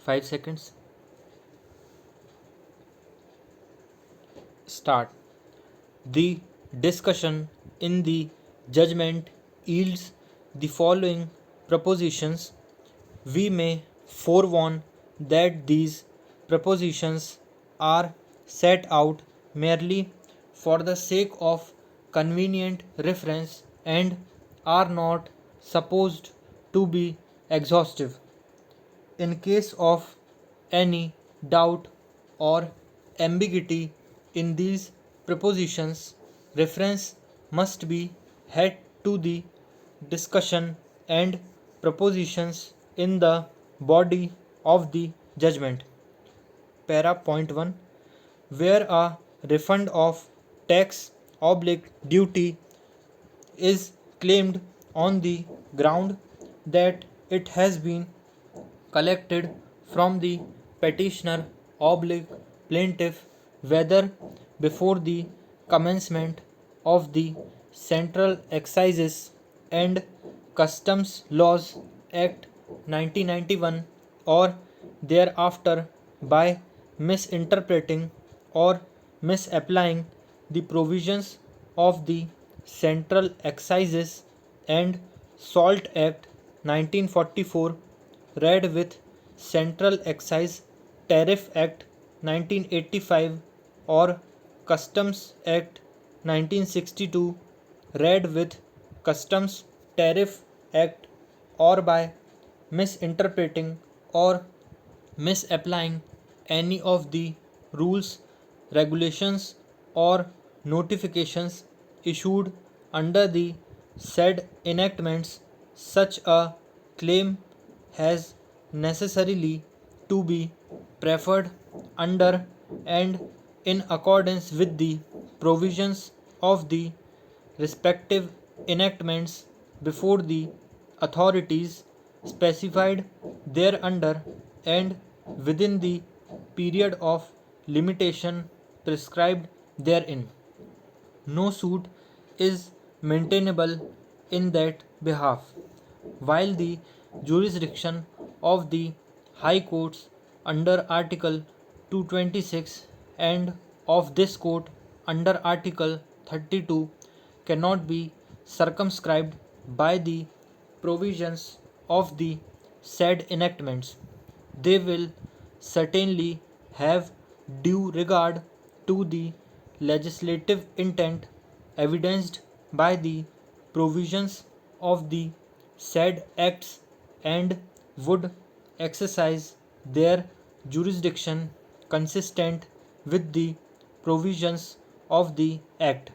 5 seconds. Start. The discussion in the judgment yields the following propositions. We may forewarn that these propositions are set out merely for the sake of convenient reference and are not supposed to be exhaustive. In case of any doubt or ambiguity in these propositions, reference must be had to the discussion and propositions in the body of the judgment. Para point 1. Where a refund of tax oblique duty is claimed on the ground that it has been collected from the petitioner oblique plaintiff, whether before the commencement of the Central Excises and Customs Laws Act 1991 or thereafter, by misinterpreting or misapplying the provisions of the Central Excises and Salt Act 1944, read with Central Excise Tariff Act 1985 or Customs Act 1962, read with Customs Tariff Act, or by misinterpreting or misapplying any of the rules, regulations, or notifications issued under the said enactments, such a claim has necessarily to be preferred under and in accordance with the provisions of the respective enactments before the authorities specified thereunder and within the period of limitation prescribed therein. No suit is maintainable in that behalf, while the jurisdiction of the High Courts under Article 226 and of this Court under Article 32 cannot be circumscribed by the provisions of the said enactments. They will certainly have due regard to the legislative intent evidenced by the provisions of the said acts and would exercise their jurisdiction consistent with the provisions of the Act.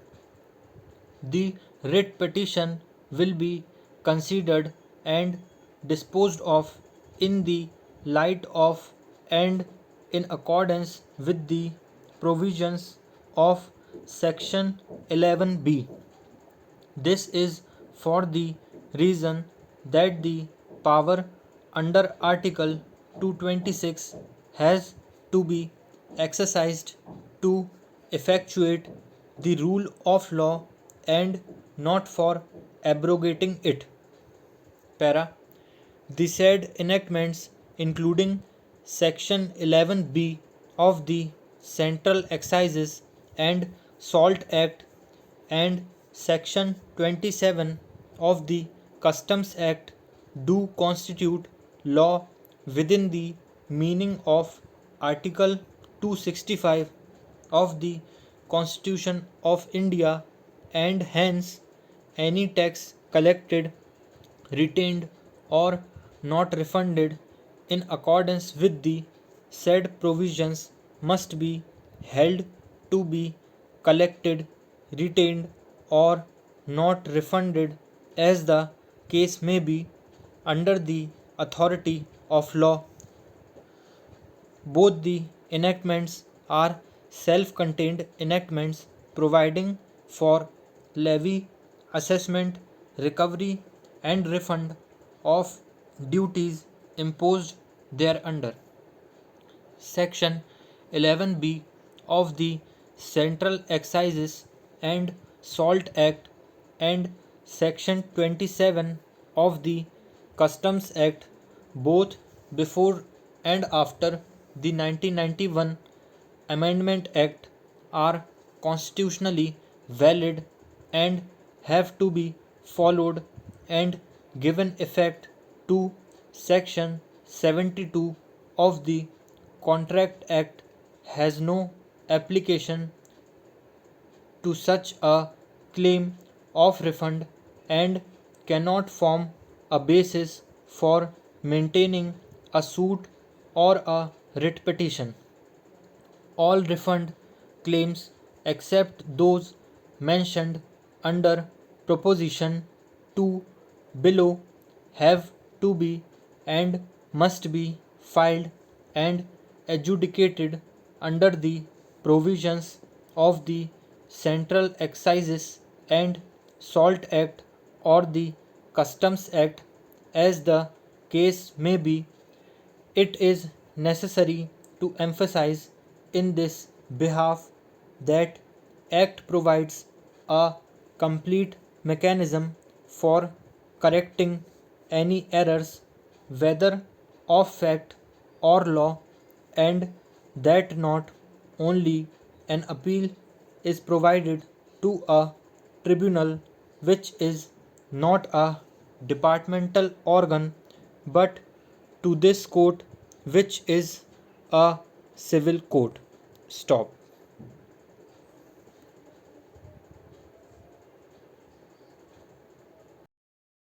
The writ petition will be considered and disposed of in the light of and in accordance with the provisions of Section 11B. This is for the reason that the power under Article 226 has to be exercised to effectuate the rule of law and not for abrogating it. Para. The said enactments, including Section 11B of the Central Excises and Salt Act and Section 27 of the Customs Act, do constitute law within the meaning of Article 265 of the Constitution of India, and hence any tax collected, retained, or not refunded in accordance with the said provisions must be held to be collected, retained, or not refunded as the case may be under the authority of law. Both the enactments are self contained enactments providing for levy, assessment, recovery, and refund of duties imposed thereunder. Section 11B of the Central Excises and Salt Act and Section 27 of the Customs Act, both before and after the 1991 Amendment Act are constitutionally valid and have to be followed, and given effect to Section 72 of the Contract Act has no application to such a claim of refund and cannot form a basis for maintaining a suit or a writ petition. All refund claims except those mentioned under Proposition 2 below have to be and must be filed and adjudicated under the provisions of the Central Excises and Salt Act or the Customs Act as the case may be. It is necessary to emphasize in this behalf that Act provides a complete mechanism for correcting any errors whether of fact or law, and that not only an appeal is provided to a tribunal which is not a departmental organ but to this court which is a civil court. Stop.